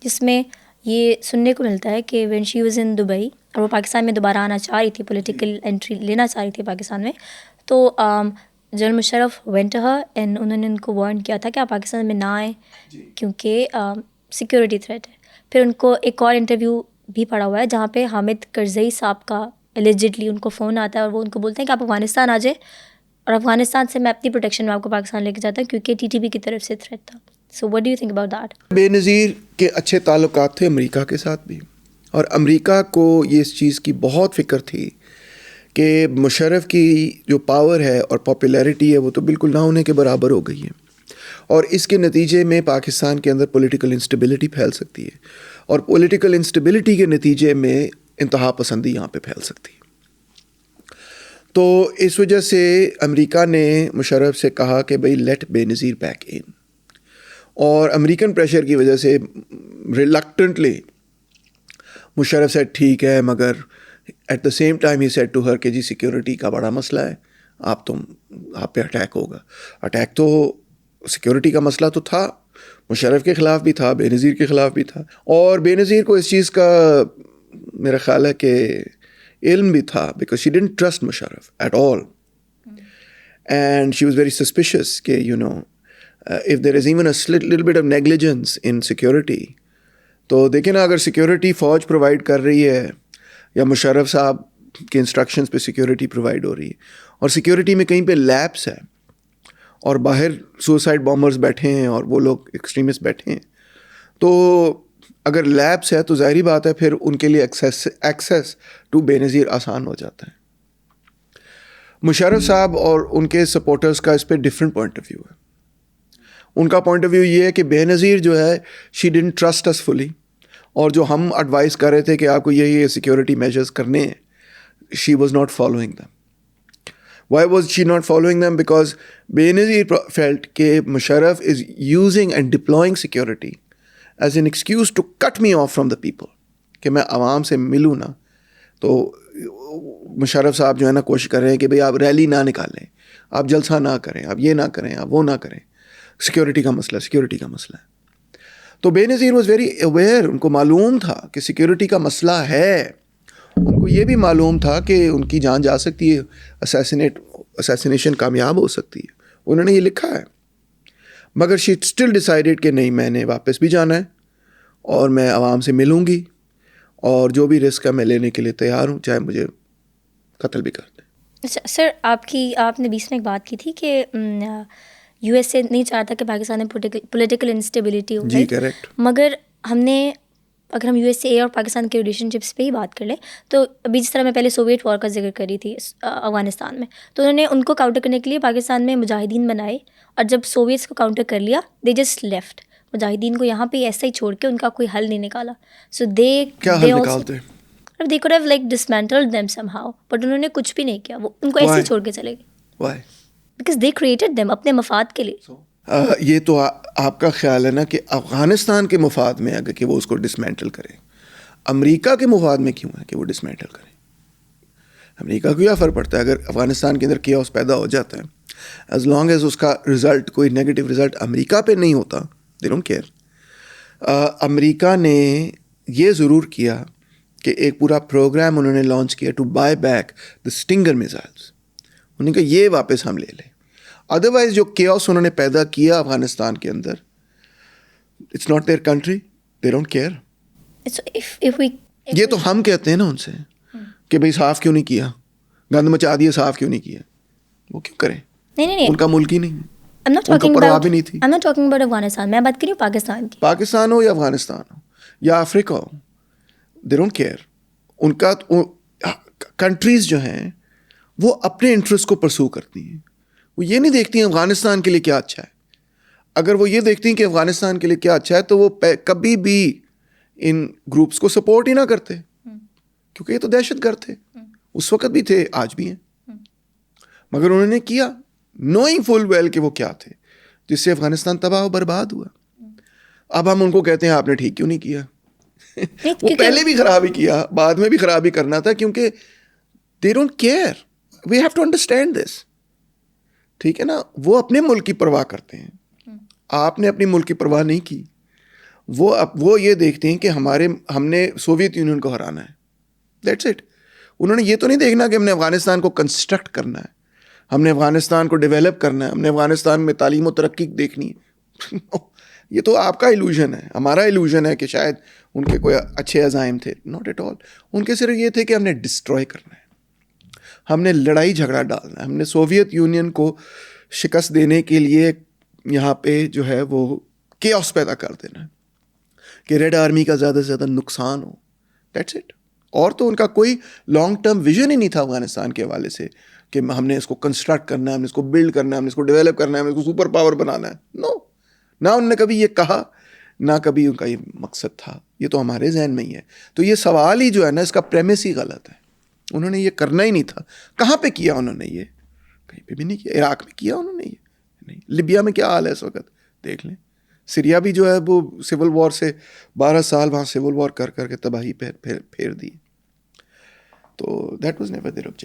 جس میں یہ سننے کو ملتا ہے کہ when she was in Dubai اور وہ پاکستان میں دوبارہ آنا چاہ رہی تھی, پولیٹیکل انٹری لینا چاہ رہی تھی پاکستان میں, تو general Musharraf went Hare and انہوں نے ان کو وارن کیا تھا کہ آپ پاکستان میں نہ آئیں کیونکہ سیکورٹی تھریٹ ہے. پھر ان کو ایک اور انٹرویو بھی پڑا ہوا ہے جہاں پہ حامد کرزئی صاحب کا ایلیجڈلی ان کو فون آتا ہے اور وہ ان کو بولتے ہیں کہ آپ افغانستان آ جائیں اور افغانستان سے میں اپنی پروٹیکشن میں آپ کو پاکستان لے کے جاتا ہوں کیونکہ ٹی ٹی پی کی طرف سے تھریٹ تھا. So what do you think about that? بے نظیر کے اچھے تعلقات تھے امریکہ کے ساتھ بھی, اور امریکہ کو یہ اس چیز کی بہت فکر تھی کہ مشرف کی جو پاور ہے اور پاپولیرٹی ہے وہ تو بالکل نہ ہونے کے برابر ہو گئی ہے, اور اس کے نتیجے میں پاکستان کے اندر پولیٹیکل انسٹیبلٹی پھیل سکتی ہے, اور پولیٹیکل انسٹیبلٹی کے نتیجے میں انتہا پسندی یہاں پہ پھیل سکتی ہے. تو اس وجہ سے امریکہ نے مشرف سے کہا کہ بھئی لیٹ بے نظیر بیک ان, اور امریکن پریشر کی وجہ سے ریلکٹنٹلی مشرف سے ٹھیک ہے, مگر ایٹ دا سیم ٹائم ہی سیڈ ٹو ہر کہ جی سیکیورٹی کا بڑا مسئلہ ہے, آپ پہ اٹیک ہوگا. اٹیک تو سیکیورٹی کا مسئلہ تو تھا, مشرف کے خلاف بھی تھا, بے نظیر کے خلاف بھی تھا, اور بے نظیر کو اس چیز کا میرا خیال ہے کہ علم بھی تھا, because she didn't trust Musharraf at all and she was very suspicious کہ you know if there is even a little bit of negligence in security, تو دیکھیں نا, اگر سیکیورٹی فوج پرووائڈ کر رہی ہے یا مشرف صاحب کے انسٹرکشنز پہ سیکیورٹی پرووائڈ ہو رہی ہے, اور سیکیورٹی میں کہیں پہ لیپس ہے اور باہر سوسائڈ بامبرز بیٹھے ہیں اور وہ لوگ ایکسٹریمسٹ بیٹھے ہیں, تو اگر لیپس ہے تو ظاہری بات ہے پھر ان کے لیے ایکسیس ٹو بے نظیر آسان ہو جاتا ہے. مشرف صاحب اور ان کے سپورٹرز کا اس پہ ڈفرینٹ پوائنٹ آف ویو ہے. ان کا پوائنٹ آف ویو یہ ہے کہ بے نظیر جو ہے شی ڈنٹ ٹرسٹ اس فلی, اور جو ہم ایڈوائز کر رہے تھے کہ آپ کو یہ سیکیورٹی میجرز کرنے ہیں, she was not following them. Why was she not following them? Because Benazir felt کہ Musharraf is using and deploying security as an excuse to cut me off from the people, کہ میں عوام سے ملوں نا. تو مشرف صاحب جو ہے نا کوشش کر رہے ہیں کہ بھئی آپ ریلی نہ نکالیں, آپ جلسہ نہ کریں, آپ یہ نہ کریں, آپ وہ نہ کریں, سیکیورٹی کا مسئلہ ہے. تو بے نظیر واز ویری اویئر, ان کو معلوم تھا کہ سیکیورٹی کا مسئلہ ہے, ان کو یہ بھی معلوم تھا کہ ان کی جان جا سکتی ہے, اسیسینیشن کامیاب ہو سکتی ہے, انہوں نے یہ لکھا ہے. مگر شی اسٹل ڈیسائیڈیڈ کہ نہیں, میں نے واپس بھی جانا ہے اور میں عوام سے ملوں گی, اور جو بھی رسک ہے میں لینے کے لیے تیار ہوں, چاہے مجھے قتل بھی کر دیں. اچھا سر, آپ نے بیچ میں ایک بات کی تھی کہ یو ایس اے نہیں چاہتا کہ پاکستان میں پولیٹیکل انسٹیبلٹی ہو. جی کریکٹ. مگر اگر ہم یو ایس اے اور پاکستان کے ریلیشن شپس پہ ہی بات کر لیں تو ابھی جس طرح میں پہلے سوویٹ وار کا ذکر کری تھی افغانستان میں, تو انہوں نے ان کو کاؤنٹر کرنے کے لیے پاکستان میں مجاہدین بنائے, اور جب سوویٹس کو کاؤنٹر کر لیا دے جسٹ لیفٹ. مجاہدین کو یہاں پہ ایسا ہی چھوڑ کے ان کا کوئی حل نہیں نکالا. سو کیا حل نکالتے؟ they could have like dismantled them somehow, but انہوں نے کچھ بھی نہیں کیا, وہ ان کو ایسے ہی چھوڑ کے چلے گئے. Why? Because they created them اپنے مفاد کے لیے. یہ تو آپ کا خیال ہے نا کہ افغانستان کے مفاد میں اگر کہ وہ اس کو ڈسمینٹل کرے, امریکہ کے مفاد میں کیوں ہے کہ وہ ڈسمینٹل کرے؟ امریکہ کو کیا فرق پڑتا ہے اگر افغانستان کے اندر کیوس پیدا ہو جاتا ہے, ایز لانگ ایز اس کا رزلٹ کوئی نیگیٹو رزلٹ امریکہ پہ نہیں ہوتا, دے ڈونٹ کیئر. امریکہ نے یہ ضرور کیا کہ ایک پورا پروگرام انہوں نے لانچ کیا to buy back the Stinger missiles. انہوں نے کہا یہ واپس ہم لے لیں. ادروائز جو کیوس انہوں نے پیدا کیا افغانستان کے اندر, it's not their country, they don't care. یہ تو ہم کہتے ہیں نا ان سے کہ بھائی صاف کیوں نہیں کیا, گند مچا دیا, صاف کیوں نہیں کیا, وہ کیوں کریں؟ نہیں, ان کا ملک ہی نہیں, I'm not talking about Afghanistan, میں بات کر رہی ہوں پاکستان کی. پاکستان ہو یا افغانستان ہو یا افریقہ ہو, دے ڈونٹ کیئر. ان کا کنٹریز جو ہیں وہ اپنے انٹرسٹ کو پرسو کرتی ہیں, وہ یہ نہیں دیکھتی ہیں افغانستان کے لیے کیا اچھا ہے. اگر وہ یہ دیکھتی ہیں کہ افغانستان کے لیے کیا اچھا ہے تو وہ کبھی بھی ان گروپس کو سپورٹ ہی نہ کرتے, کیونکہ یہ تو دہشت گرد تھے, اس وقت بھی تھے, آج بھی ہیں. مگر انہوں نے کیا نوئنگ فل ویل کہ وہ کیا تھے, جس سے افغانستان تباہ و برباد ہوا. اب ہم ان کو کہتے ہیں آپ نے ٹھیک کیوں نہیں کیا. وہ پہلے بھی خراب ہی کیا, بعد میں بھی خراب ہی کرنا تھا, کیونکہ they don't care. We have to understand this, ٹھیک ہے نا. وہ اپنے ملک کی پرواہ کرتے ہیں, آپ نے اپنی ملک کی پرواہ نہیں کی, وہ یہ دیکھتے ہیں کہ ہم نے سوویت یونین کو ہرانا ہے. That's it. انہوں نے یہ تو نہیں دیکھنا کہ ہم نے افغانستان کو کنسٹرکٹ کرنا ہے, ہم نے افغانستان کو ڈیولپ کرنا ہے, ہم نے افغانستان میں تعلیم و ترقی دیکھنی ہے. یہ تو آپ کا ایلوژن ہے. ہمارا ایلوژن ہے کہ شاید ان کے کوئی اچھے عزائم تھے. Not at all. ان کے صرف یہ تھے کہ ہم نے ڈسٹروائے کرنا ہے, ہم نے لڑائی جھگڑا ڈالنا ہے, ہم نے سوویت یونین کو شکست دینے کے لیے یہاں پہ جو ہے وہ کیوس پیدا کر دینا ہے کہ ریڈ آرمی کا زیادہ سے زیادہ نقصان ہو. That's it. اور تو ان کا کوئی لانگ ٹرم ویژن ہی نہیں تھا افغانستان کے حوالے سے کہ ہم نے اس کو کنسٹرکٹ کرنا ہے, ہم نے اس کو بلڈ کرنا ہے, ہم نے اس کو ڈیولپ کرنا ہے, ہم نے اس کو سپر پاور بنانا ہے. نو, نہ انہوں نے کبھی یہ کہا, نہ کبھی ان کا یہ مقصد تھا. یہ تو ہمارے ذہن میں ہی ہے. تو یہ سوال ہی جو ہے نا, اس کا پریمس ہی غلط ہے. انہوں نے یہ کرنا ہی نہیں تھا. کہاں پہ کیا انہوں نے یہ؟ کہیں پہ بھی نہیں کیا. عراق میں کیا انہوں نے یہ نہیں. لیبیا میں کیا حال ہے اس وقت دیکھ لیں. سیریا بھی جو ہے وہ سول وار سے 12 سال وہاں سول وار کر کے تباہی پھیر دی. تو that was never their objective.